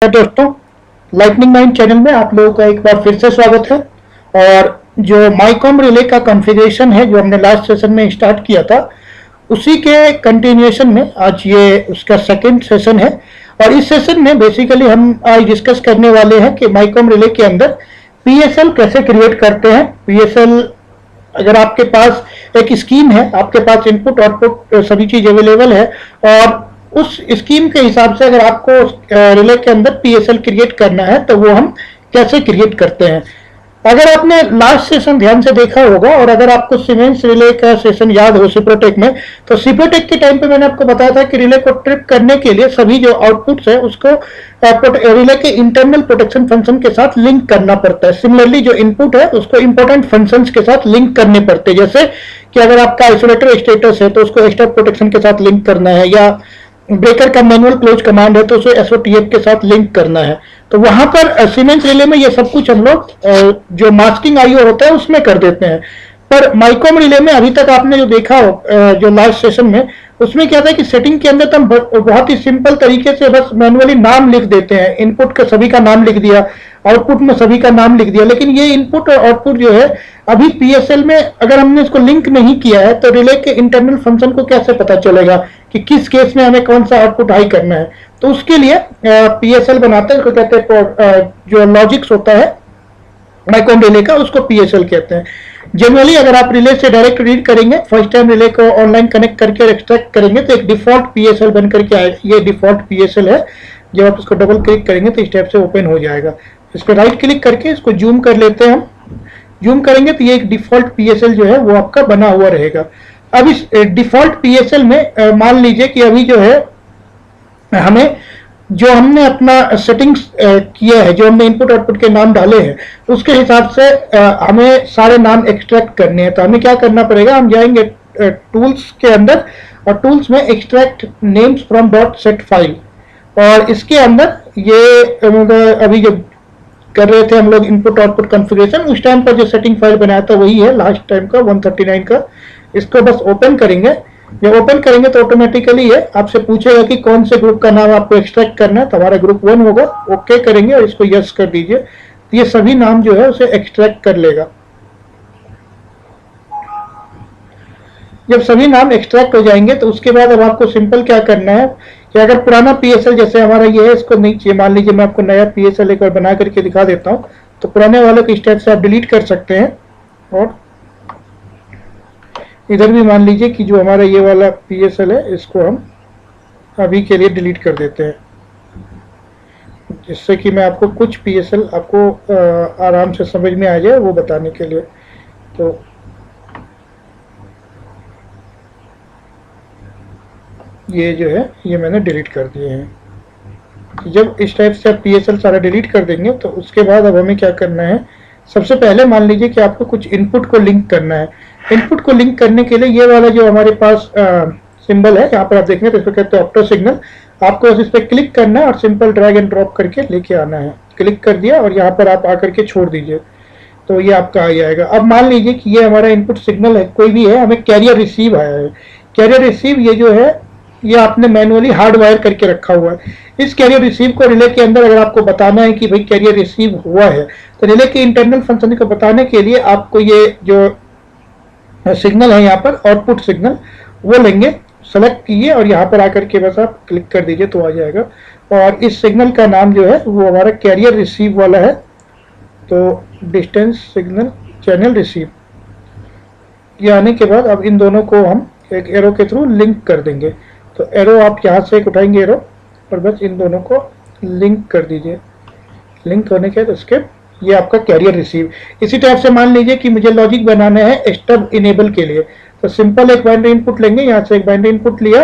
दोस्तों, lightning mind channel में आप लोगों का एक बार फिर से स्वागत है। और जो माइकॉम रिले का कॉन्फ़िगरेशन है जो हमने लास्ट सेशन में स्टार्ट किया था, उसी के कंटिन्यूएशन में आज ये उसका सेकंड सेशन है। और इस सेशन में बेसिकली हम आज डिस्कस करने वाले हैं कि माइकॉम रिले के अंदर पीएसएल कैसे क्रिएट करते हैं। पीएसएल, अगर आपके पास एक स्कीम है, आपके पास इनपुट आउटपुट सभी चीज अवेलेबल है, और उस स्कीम के हिसाब से अगर आपको रिले के अंदर पीएसएल क्रिएट करना है तो वो हम कैसे क्रिएट करते हैं। अगर आपने लास्ट सेशन ध्यान से देखा होगा और अगर आपको सीमेंस रिले का सेशन याद हो सिप्रोटेक में, तो सिप्रोटेक के टाइम पे मैंने आपको बताया था कि रिले को ट्रिप करने के लिए सभी जो आउटपुट्स है उसको रिले के इंटरनल प्रोटेक्शन फंक्शन के साथ लिंक करना पड़ता है। सिमिलरली जो इनपुट है उसको इंपॉर्टेंट फंक्शंस के साथ लिंक करने पड़ते हैं, जैसे कि अगर आपका आइसोलेटर स्टेटस है तो उसको एक्स्ट्रा प्रोटेक्शन के साथ लिंक करना है, या ब्रेकर का मैनुअल क्लोज कमांड है तो उसे एसओटीएफ के साथ लिंक करना है। तो वहां पर सीमेंस रिले में ये सब कुछ हम लोग जो मास्किंग आईओ होता है उसमें कर देते हैं। पर माइकॉम रिले में अभी तक आपने जो देखा हो जो लास्ट सेशन में, उसमें क्या था कि सेटिंग के अंदर तो हम बहुत ही सिंपल तरीके से बस मैनुअली नाम लिख देते हैं। इनपुट का सभी का नाम लिख दिया, आउटपुट में सभी का नाम लिख दिया। लेकिन ये इनपुट और आउटपुट जो है अभी पीएसएल में अगर हमने इसको लिंक नहीं किया है तो रिले के इंटरनल फंक्शन को कैसे पता चलेगा कि किस केस में हमें कौन सा आउटपुट हाई करना है। तो उसके लिए पीएसएल बनाते हैं, उसको कहते हैं जो लॉजिक्स होता है माइकॉम रिले का, उसको पीएसएल कहते हैं। जनरली अगर आप रिले से डायरेक्ट रीड करेंगे, फर्स्ट टाइम रिले को ऑनलाइन कनेक्ट करके एक्सट्रैक्ट करेंगे तो एक डिफॉल्ट पीएसएल बन करके आएगा। ये डिफॉल्ट पीएसएल है। जब आप इसको डबल क्लिक करेंगे तो इस टाइप से ओपन हो जाएगा। इस पर राइट क्लिक करके इसको जूम कर लेते हैं। हम जूम करेंगे तो ये एक डिफॉल्ट पीएसएल जो है वो आपका बना हुआ रहेगा। अब इस डिफॉल्ट पीएसएल में मान लीजिए कि अभी जो है हमें जो हमने अपना सेटिंग्स किया है, जो हमने इनपुट आउटपुट के नाम डाले हैं, उसके हिसाब से हमें सारे नाम एक्सट्रैक्ट करने हैं। तो हमें क्या करना पड़ेगा, हम जाएंगे टूल्स के अंदर और टूल्स में extract names from dot set file, और इसके अंदर ये अभी जो कर रहे थे हम लोग इनपुट आउटपुट कॉन्फ़िगरेशन, उस टाइम पर जो सेटिंग फाइल बनाया था वही है लास्ट टाइम का 139 का। इसको बस ओपन करेंगे। जब ओपन करेंगे तो ऑटोमेटिकली ये आपसे पूछेगा कि कौन से ग्रुप का नाम आपको एक्सट्रैक्ट करना है। तो हमारा ग्रुप 1 होगा। ओके करेंगे और इसको यस कर दीजिए। तो ये सभी नाम जो है उसे एक्सट्रैक्ट कर लेगा। जब सभी नाम एक्सट्रैक्ट हो जाएंगे तो उसके बाद अब आपको सिंपल क्या करना है कि अगर पुराना पीएसएल जैसे हमारा ये है, इसको नहीं चाहिए, मान लीजिए मैं आपको नया पीएसएल एक बार बना करके दिखा देता हूँ, तो पुराने वाले को इस टाइप से आप डिलीट कर सकते हैं। और इधर भी मान लीजिए कि जो हमारा ये वाला पीएसएल है इसको हम अभी के लिए डिलीट कर देते हैं, जिससे कि मैं आपको कुछ पीएसएल आपको आराम से समझ में आ जाए वो बताने के लिए। तो ये जो है ये मैंने डिलीट कर दिए हैं। जब इस टाइप से आप पीएसएल सारा डिलीट कर देंगे तो उसके बाद अब हमें क्या करना है, सबसे पहले मान लीजिए कि आपको कुछ इनपुट को लिंक करना है। इनपुट को लिंक करने के लिए ये वाला जो हमारे पास सिंबल है, यहाँ पर आप देखेंगे तो इसको कहते हैं ऑप्टो सिग्नल। आपको इस पर क्लिक करना है और सिंपल ड्रैग एंड ड्रॉप करके लेके आना है। क्लिक कर दिया और यहाँ पर आप आकर के छोड़ दीजिए तो ये आपका आ जाएगा। अब मान लीजिए कि ये हमारा इनपुट सिग्नल है, कोई भी है, हमें कैरियर रिसीव आया है। कैरियर रिसीव ये जो है ये आपने मैनुअली हार्ड वायर करके रखा हुआ है। इस कैरियर रिसीव को रिले के अंदर अगर आपको बताना है कि भाई कैरियर रिसीव हुआ है, तो रिले के इंटरनल फंक्शन को बताने के लिए आपको ये जो सिग्नल है यहाँ पर आउटपुट सिग्नल वो लेंगे, सेलेक्ट कीजिए और यहाँ पर आकर के बस आप क्लिक कर दीजिए तो आ जाएगा। और इस सिग्नल का नाम जो है वो हमारा कैरियर रिसीव वाला है। तो डिस्टेंस सिग्नल चैनल रिसीव, ये आने के बाद अब इन दोनों को हम एक एरो के थ्रू लिंक कर देंगे। तो एरो आप यहाँ से उठाएंगे एरो और बस इन दोनों को लिंक कर दीजिए। लिंक होने के बाद उसके ये आपका कैरियर रिसीव। इसी टाइप से मान लीजिए कि मुझे लॉजिक बनाना है स्टब इनेबल के लिए, तो सिंपल एक बाइनरी इनपुट लेंगे। यहाँ से एक बाइनरी इनपुट लिया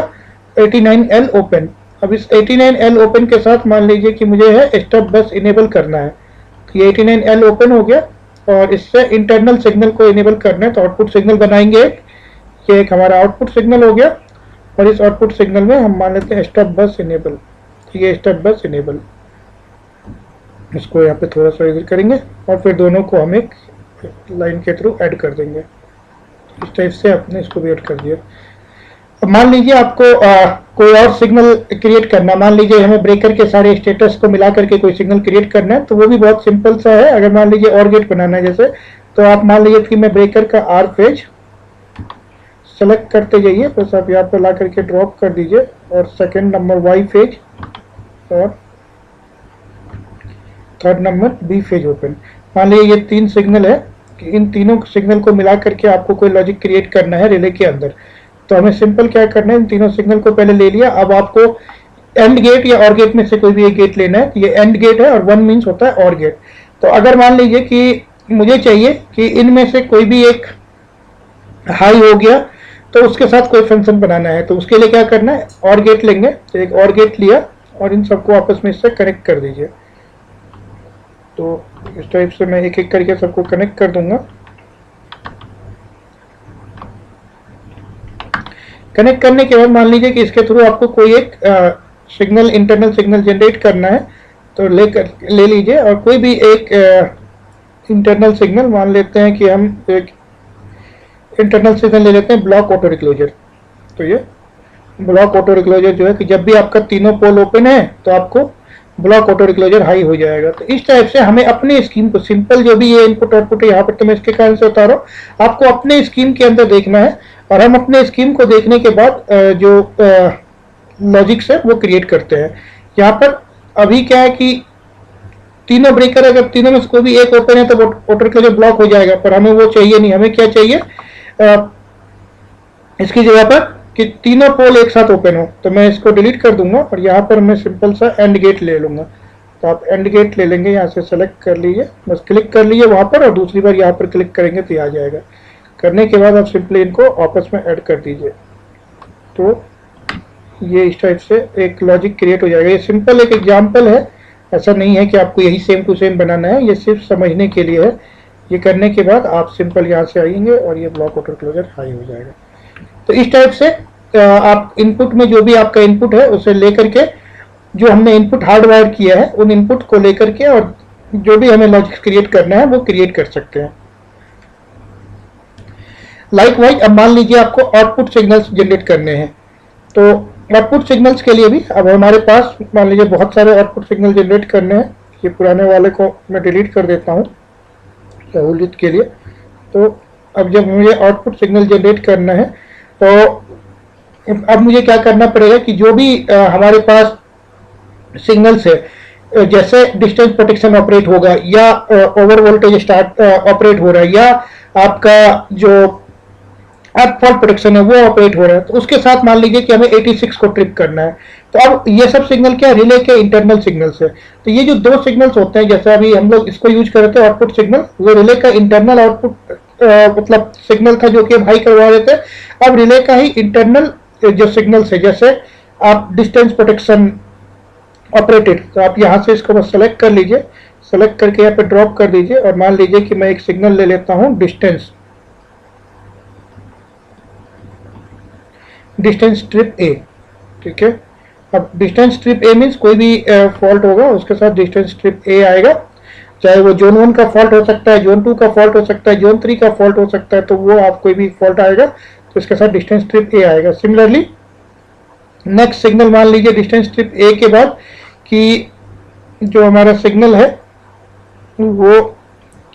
89L ओपन। अब इस 89L ओपन के साथ मान लीजिए कि मुझे है स्टब बस इनेबल करना है। तो ये 89L ओपन हो गया और इससे इंटरनल सिग्नल को इनेबल करना है तो आउटपुट सिग्नल बनाएंगे। ये एक हमारा आउटपुट सिग्नल हो गया और इस आउटपुट सिग्नल में हम मान लेते हैं स्टब बस इनेबल। तो ये स्टब बस इनेबल, इसको यहाँ पे थोड़ा सा इधर करेंगे और फिर दोनों को हम एक लाइन के थ्रू ऐड कर देंगे। इस टाइप से आपने इसको भी ऐड कर दिया। अब मान लीजिए आपको कोई और सिग्नल क्रिएट करना, मान लीजिए हमें ब्रेकर के सारे स्टेटस को मिला करके कोई सिग्नल क्रिएट करना है, तो वो भी बहुत सिंपल सा है। अगर मान लीजिए और गेट बनाना है जैसे, तो आप मान लीजिए कि मैं ब्रेकर का आर फेज सेलेक्ट करते जाइए, बस आप यहाँ पर ला करके ड्रॉप कर दीजिए, और सेकंड नंबर वाई फेज और third number B phase open. मान लीजिए ये 3 सिग्नल है, कि इन तीनों सिग्नल को मिला करके आपको कोई लॉजिक क्रिएट करना है रिले के अंदर। तो हमें सिंपल क्या करना है, इन तीनों सिग्नल को पहले ले लिया, अब आपको एंड गेट या और गेट में से कोई भी एक गेट लेना है। ये एंड गेट है और 1 मीन्स होता है और गेट। तो अगर मान लीजिए कि मुझे चाहिए कि इनमें से कोई भी एक हाई हो गया, तो उसके साथ कोई फंक्शन बनाना है, तो उसके लिए क्या करना है, और गेट लेंगे। तो एक और गेट लिया और इन सबको आपस में इससे कनेक्ट कर दीजिए। तो इस टाइप से मैं एक एक करके सबको कनेक्ट कर दूंगा। कनेक्ट करने के बाद मान लीजिए कि इसके थ्रू आपको कोई एक सिग्नल, इंटरनल सिग्नल जनरेट करना है, तो ले लीजिए और कोई भी एक इंटरनल सिग्नल, मान लेते हैं कि हम एक इंटरनल सिग्नल ले लेते हैं ब्लॉक ऑटो रिक्लोजर। तो ये ब्लॉक ऑटो रिक्लोजर जो है कि जब भी आपका तीनों पोल ओपन है तो आपको ब्लॉक ऑटो रिक्लोजर हाई हो जाएगा। तो इस टाइप से हमें अपने स्कीम को, सिंपल जो भी ये इनपुट आउटपुट है यहाँ पर तो मैं इसके कारण से बता रहा हूँ, आपको अपने स्कीम के अंदर देखना है, और हम अपने स्कीम को देखने के बाद जो लॉजिक्स है वो क्रिएट करते हैं। यहाँ पर अभी क्या है कि तीनों ब्रेकर, अगर तीनों में से कोई भी एक ओपन है तो ऑटो रिक्लोजर ब्लॉक हो जाएगा, पर हमें वो चाहिए नहीं। हमें क्या चाहिए, इसकी जगह पर कि तीनों पोल एक साथ ओपन हो। तो मैं इसको डिलीट कर दूंगा और यहाँ पर मैं सिंपल सा एंड गेट ले लूंगा। तो आप एंड गेट ले लेंगे, यहाँ से सेलेक्ट कर लीजिए, बस क्लिक कर लीजिए वहाँ पर, और दूसरी बार यहाँ पर क्लिक करेंगे तो आ जाएगा। करने के बाद आप सिंपली इनको आपस में ऐड कर दीजिए। तो ये इस टाइप से एक लॉजिक क्रिएट हो जाएगा। ये सिंपल एक एग्जाम्पल है, ऐसा नहीं है कि आपको यही सेम टू सेम बनाना है, ये सिर्फ समझने के लिए है। ये करने के बाद आप सिंपल यहाँ से आएंगे और ये ब्लॉक ऑटो क्लोजर हाई हो जाएगा। तो इस टाइप से आप इनपुट में जो भी आपका इनपुट है उसे लेकर के, जो हमने इनपुट हार्डवायर किया है उन इनपुट को लेकर के, और जो भी हमें लॉजिक क्रिएट करना है वो क्रिएट कर सकते हैं। लाइकवाइज अब मान लीजिए आपको आउटपुट सिग्नल्स जनरेट करने हैं, तो आउटपुट सिग्नल्स के लिए भी अब हमारे पास मान लीजिए बहुत सारे आउटपुट सिग्नल जनरेट करने हैं। ये पुराने वाले को मैं डिलीट कर देता हूँ सहूलियत के लिए। तो अब जब मुझे आउटपुट सिग्नल जनरेट करना है, तो अब मुझे क्या करना पड़ेगा कि जो भी हमारे पास सिग्नल्स है, जैसे डिस्टेंस प्रोटेक्शन ऑपरेट होगा, या ओवर वोल्टेज स्टार्ट ऑपरेट हो रहा है, या आपका जो अर्थ फॉल्ट प्रोटेक्शन है वो ऑपरेट हो रहा है, तो उसके साथ मान लीजिए कि हमें 86 को ट्रिप करना है। तो अब ये सब सिग्नल क्या रिले के इंटरनल सिग्नल्स है। तो ये जो 2 सिग्नल्स होते हैं, जैसे अभी हम लोग इसको यूज कर रहे थे आउटपुट सिग्नल, वो रिले का इंटरनल आउटपुट मतलब सिग्नल था जो कि हम हाई करवा रहे थे। अब रिले का ही इंटरनल जो सिग्नल्स है, जैसे आप डिस्टेंस प्रोटेक्शन ऑपरेटेड, तो आप यहाँ से इसको बस सेलेक्ट कर लीजिए, सेलेक्ट करके यहाँ पे ड्रॉप कर दीजिए, और मान लीजिए कि मैं एक सिग्नल ले लेता हूँ डिस्टेंस स्ट्रिप ए। ठीक है, अब डिस्टेंस स्ट्रिप ए मीन्स कोई भी फॉल्ट होगा उसके साथ डिस्टेंस स्ट्रिप ए आएगा, चाहे वो जोन 1 का फॉल्ट हो सकता है, जोन 2 का फॉल्ट हो सकता है, जोन 3 का फॉल्ट हो सकता है, तो वो आप कोई भी फॉल्ट आएगा तो इसके साथ डिस्टेंस स्ट्रिप ए आएगा। सिमिलरली नेक्स्ट सिग्नल मान लीजिए डिस्टेंस स्ट्रिप ए के बाद कि जो हमारा सिग्नल है वो,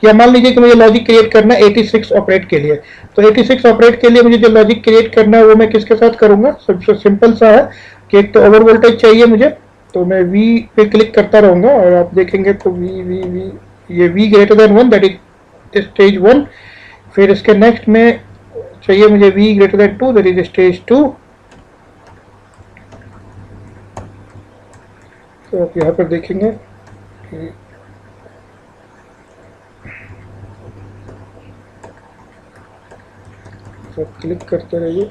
या मान लीजिए कि मुझे लॉजिक क्रिएट करना है 86 ऑपरेट के लिए, तो 86 ऑपरेट के लिए मुझे जो लॉजिक क्रिएट करना है वो मैं किसके साथ करूंगा, सबसे सिंपल सा है कि एक तो ओवर वोल्टेज चाहिए मुझे, तो मैं V पे क्लिक करता रहूंगा और आप देखेंगे तो V ये V greater than 1 that is stage 1। फिर इसके नेक्स्ट में चाहिए मुझे V greater than 2 that is stage 2। तो आप यहाँ पर देखेंगे कि क्लिक करते रहिए,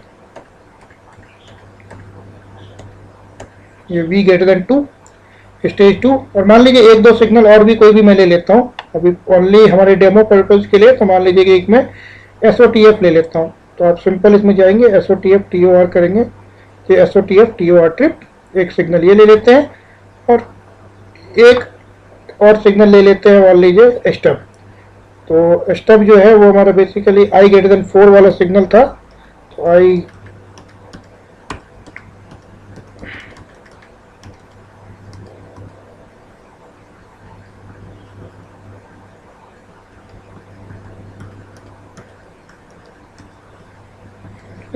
ये V ग्रेटर देन 2 स्टेज 2। और मान लीजिए 1-2 सिग्नल और भी कोई भी मैं ले लेता हूँ अभी ओनली हमारे डेमो पर्पज के लिए, तो मान लीजिए कि एक मैं SOTF ले लेता हूँ। तो आप सिंपल इसमें जाएंगे SOTF TOR करेंगे, ये SOTF TOR ट्रिप, एक सिग्नल ये ले लेते हैं और एक और सिग्नल ले लेते हैं मान लीजिए स्टब। तो स्टब जो है वो हमारा बेसिकली I ग्रेटर देन 4 वाला सिग्नल था, तो I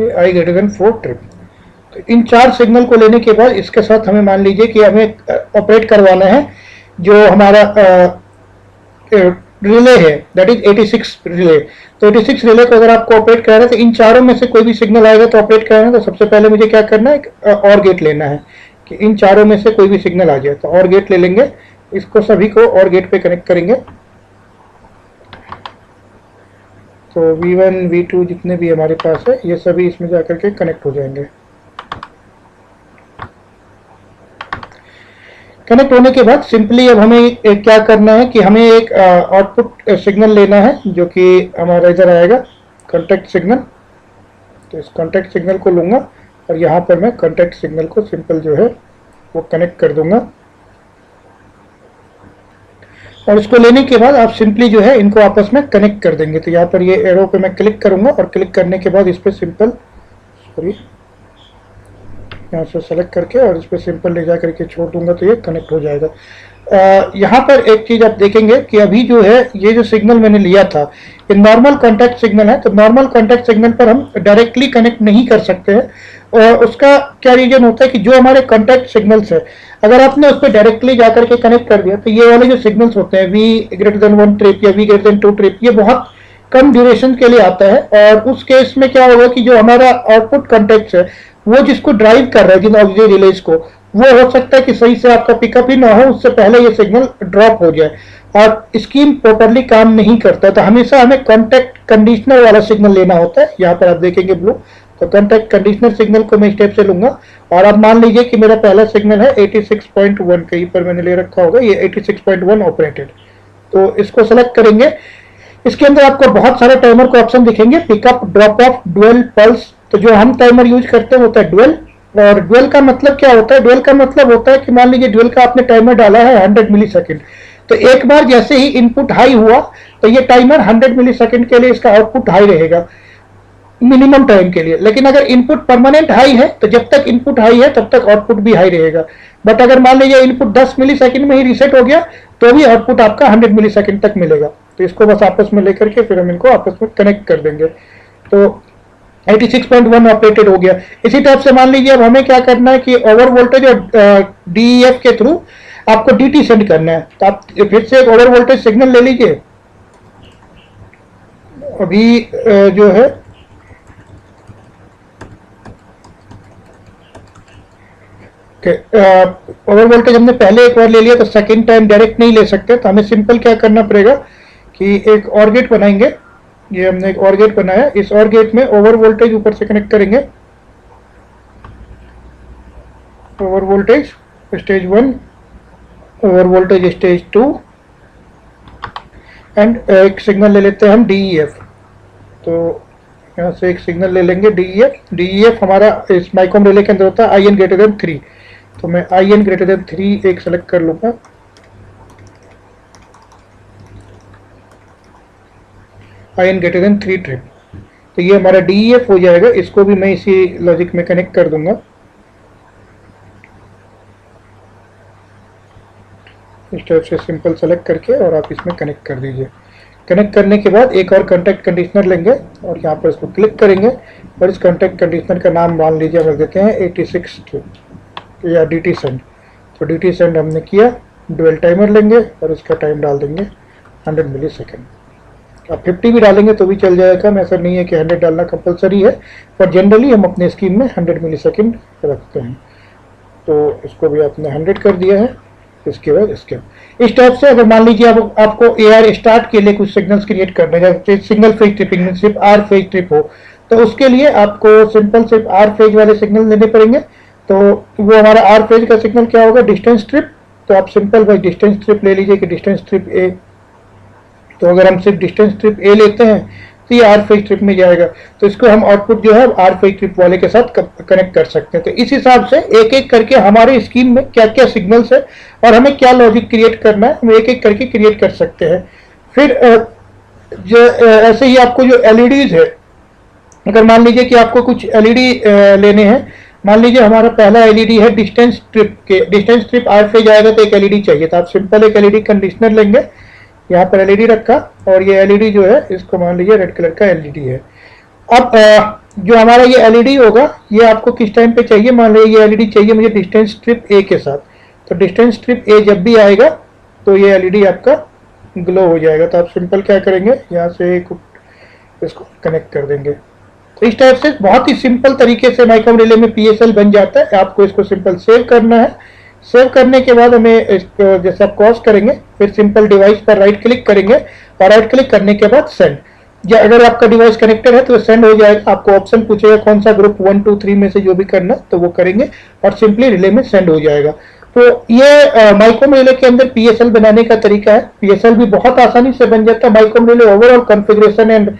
I greater than 4 trip. तो इन 4 सिग्नल को लेने के बाद इसके साथ हमें मान लीजिए कि हमें ऑपरेट करवाना है जो हमारा रिले है, दैट इज 86 रिले। तो 86 रिले को अगर आपको ऑपरेट कराना है तो इन चारों में से कोई भी सिग्नल आएगा तो ऑपरेट कराना है, तो सबसे पहले मुझे क्या करना है, और गेट लेना है कि इन चारों में से कोई भी सिग्नल आ जाए। तो और गेट ले लेंगे, इसको सभी को और गेट पे कनेक्ट करेंगे। तो V1 V2 जितने भी हमारे पास है ये सभी इसमें जाकर के कनेक्ट हो जाएंगे। कनेक्ट होने के बाद सिंपली अब हमें क्या करना है कि हमें एक आउटपुट सिग्नल लेना है जो कि हमारा इधर आएगा कॉन्टैक्ट सिग्नल। तो इस कॉन्टैक्ट सिग्नल को लूँगा और यहाँ पर मैं कॉन्टैक्ट सिग्नल को सिंपल जो है वो कनेक्ट कर दूंगा। और इसको लेने के बाद आप सिंपली जो है इनको आपस में कनेक्ट कर देंगे। तो यहाँ पर ये एरो पे मैं क्लिक करूँगा और क्लिक करने के बाद इस पर सिंपल यहाँ से सेलेक्ट करके और इस पर सिंपल ले जा करके छोड़ दूंगा तो ये कनेक्ट हो जाएगा। यहाँ पर एक चीज़ आप देखेंगे कि अभी जो है ये जो सिग्नल मैंने लिया था ये नॉर्मल कॉन्टैक्ट सिग्नल है। तो नॉर्मल कॉन्टैक्ट सिग्नल पर हम डायरेक्टली कनेक्ट नहीं कर सकते हैं। और उसका क्या रीजन होता है कि जो हमारे कॉन्टैक्ट सिग्नल्स है अगर आपने उस पर डायरेक्टली जाकर के कनेक्ट कर दिया तो ये वाले जो सिग्नल्स होते हैं V ग्रेटर देन 1 ट्रिप या V ग्रेटर देन 2 ट्रिप ये बहुत कम ड्यूरेशन के लिए आता है। और उस केस में क्या होगा कि जो हमारा आउटपुट कॉन्टैक्ट है वो जिसको ड्राइव कर रहा है जिन ऑक्सिलरी रिलेज को, वो हो सकता है कि सही से आपका पिकअप ही ना हो, उससे पहले ये सिग्नल ड्रॉप हो जाए और स्कीम प्रॉपरली काम नहीं करता। तो हमेशा हमें कॉन्टैक्ट कंडीशनर वाला सिग्नल लेना होता है। यहाँ पर आप देखेंगे ब्लू, तो कॉन्टैक्ट कंडीशनर सिग्नल को मैं इस टाइप से लूंगा। और अब मान लीजिए कि मेरा पहला सिग्नल है 86.1, कहीं पर मैंने ले रखा होगा ये 86.1 ऑपरेटेड। तो इसको सेलेक्ट करेंगे। इसके अंदर आपको बहुत सारे टाइमर को ऑप्शन दिखेंगे, pickup, drop of, dual, pulse. तो जो हम टाइमर यूज करते हैं होता है डुअल। और डुअल का मतलब क्या होता है, डुअल का मतलब होता है कि मान लीजिए डुअल का आपने टाइमर डाला है 100 मिली सेकेंड, तो एक बार जैसे ही इनपुट हाई हुआ तो ये टाइमर 100 मिली सेकेंड के लिए इसका आउटपुट हाई रहेगा मिनिमम टाइम के लिए। लेकिन अगर इनपुट परमानेंट हाई है तो जब तक इनपुट हाई है तब तक आउटपुट भी हाई रहेगा। बट अगर मान लीजिए इनपुट 10 मिली सेकेंड में ही रीसेट हो गया तो भी आउटपुट आपका 100 मिली सेकेंड तक मिलेगा। तो इसको बस आपस में लेकर के फिर हम इनको आपस में कनेक्ट कर देंगे। तो 86.1 ऑपरेटेड हो गया। इसी टाइप से मान लीजिए अब हमें क्या करना है कि ओवर वोल्टेज और DEF के थ्रू आपको DT सेंड करना है। तो आप फिर से एक ओवर वोल्टेज सिग्नल ले लीजिए। अभी जो है ओवर वोल्टेज हमने पहले एक बार ले लिया तो सेकेंड टाइम डायरेक्ट नहीं ले सकते। तो हमें सिंपल क्या करना पड़ेगा कि एक और गेट बनाएंगे। ये हमने एक और गेट बनाया, इस और गेट में ओवर वोल्टेज ऊपर से कनेक्ट करेंगे। Over voltage stage 1, over voltage stage 2 and एक सिग्नल ले लेते हैं हम DEF। तो यहाँ से एक सिग्नल ले लेंगे DEF हमारा इस माइकॉम रिले के अंदर होता है IN ग्रेटर देन 3। तो मैं IN ग्रेटर देन 3 एक सेलेक्ट कर लूँगा। IN greater than 3 trip. तो ये हमारा DEF हो जाएगा। इसको भी मैं इसी लॉजिक में कनेक्ट कर दूंगा। इस टाइप से सिंपल सेलेक्ट करके और आप इसमें कनेक्ट कर दीजिए। कनेक्ट करने के बाद एक और कॉन्टैक्ट कंडीशनर लेंगे और यहाँ पर इसको क्लिक करेंगे और इस कॉन्टैक्ट कंडीशनर का नाम मान लीजिए हम रख देते हैं 86 या DT सेंड। तो DT सेंड हमने किया। डुअल टाइमर लेंगे और इसका टाइम डाल देंगे 100 मिली सेकेंड। आप 50 भी डालेंगे तो भी चल जाएगा, ऐसा नहीं है कि 100 डालना कंपलसरी है, पर जनरली हम अपने स्कीम में 100 मिली सेकेंड रखते हैं। तो इसको भी आपने 100 कर दिया है। इसके बाद इसके इस टाइप से अगर मान लीजिए आपको AR स्टार्ट के लिए कुछ सिग्नल्स क्रिएट करने जैसे सिंगल फेज ट्रिपिंग में सिर्फ R फेज ट्रिप हो तो उसके लिए आपको सिंपल सिर्फ R फेज वाले सिग्नल लेने पड़ेंगे। तो वो हमारा R फेज का सिग्नल क्या होगा, डिस्टेंस ट्रिप। तो आप सिंपल भाई डिस्टेंस ट्रिप ले लीजिए कि डिस्टेंस ट्रिप A। तो अगर हम सिर्फ डिस्टेंस ट्रिप A लेते हैं तो ये R फेज ट्रिप में जाएगा। तो इसको हम आउटपुट जो है R फेज ट्रिप वाले के साथ कनेक्ट कर सकते हैं। तो इस हिसाब से एक एक करके हमारे स्कीम में क्या क्या सिग्नल्स है और हमें क्या लॉजिक क्रिएट करना है हम एक एक करके क्रिएट कर सकते हैं। फिर जो ऐसे ही आपको जो LEDs है, अगर मान लीजिए कि आपको कुछ LED लेने हैं, मान लीजिए हमारा पहला LED है डिस्टेंस ट्रिप के, डिस्टेंस ट्रिप R फेज आएगा तो एक LED चाहिए। तो आप सिंपल एक LED कंडीशनर लेंगे, यहाँ पर LED रखा और ये LED जो है इसको मान लीजिए रेड कलर का LED है। अब जो हमारा ये एलईडी होगा ये आपको किस टाइम पे चाहिए, मान लीजिए ये एलईडी चाहिए मुझे डिस्टेंस स्ट्रिप ए के साथ, तो डिस्टेंस स्ट्रिप ए जब भी आएगा तो ये एलईडी आपका ग्लो हो जाएगा। तो आप सिंपल क्या करेंगे, यहाँ से इसको कनेक्ट कर देंगे। तो इस टाइप से बहुत ही सिंपल तरीके से माइकॉम रिले में पीएसएल बन जाता है। आपको इसको सिंपल सेव करना है। सेव करने के बाद हमें इसको जैसे आप क्रॉस करेंगे फिर सिंपल डिवाइस पर राइट क्लिक करेंगे और राइट क्लिक करने के बाद सेंड, या अगर आपका डिवाइस कनेक्टेड है तो सेंड हो जाएगा। आपको ऑप्शन पूछेगा कौन सा ग्रुप 1 2 3 में से जो भी करना तो वो करेंगे और सिंपली रिले में सेंड हो जाएगा। तो ये माइकॉम रिले के अंदर पीएसएल बनाने का तरीका है। पीएसएल भी बहुत आसानी से बन जाता है। माइकॉम रिले ओवरऑल कॉन्फ़िगरेशन एंड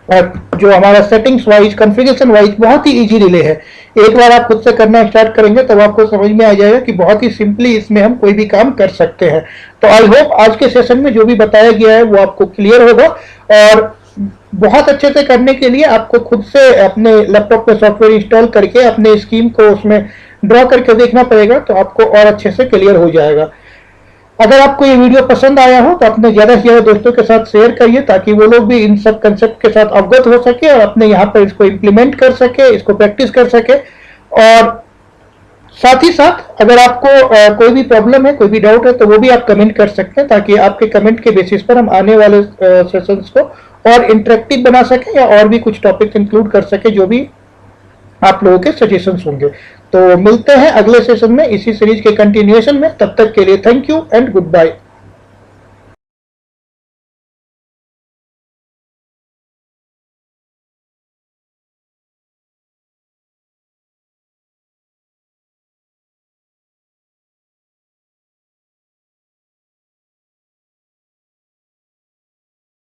जो हमारा सेटिंग्स वाइज कॉन्फ़िगरेशन वाइज बहुत ही इजी रिले है। एक बार आप खुद से करना स्टार्ट करेंगे तब आपको समझ में आ जाएगा कि बहुत ही सिंपली इसमें हम कोई भी काम कर सकते हैं। तो आई होप आज के सेशन में जो भी बताया गया है वो आपको क्लियर होगा, और बहुत अच्छे से करने के लिए आपको खुद से अपने लैपटॉप में सॉफ्टवेयर इंस्टॉल करके अपने स्कीम को उसमें ड्रॉ करके देखना पड़ेगा, तो आपको और अच्छे से क्लियर हो जाएगा। अगर आपको ये वीडियो पसंद आया हो तो अपने ज़्यादा से ज़्यादा दोस्तों के साथ शेयर करिए ताकि वो लोग भी इन सब कंसेप्ट के साथ अवगत हो सके और अपने यहाँ पर इसको इम्प्लीमेंट कर सके, इसको प्रैक्टिस कर सके। और साथ ही साथ अगर आपको कोई भी प्रॉब्लम है, कोई भी डाउट है तो वो भी आप कमेंट कर सकते हैं, ताकि आपके कमेंट के बेसिस पर हम आने वाले सेशंस को और इंटरेक्टिव बना सकें या और भी कुछ टॉपिक इंक्लूड कर सके जो भी आप लोगों के सजेशंस होंगे। तो मिलते हैं अगले सेशन में इसी सीरीज के कंटिन्यूएशन में। तब तक के लिए thank you and good bye.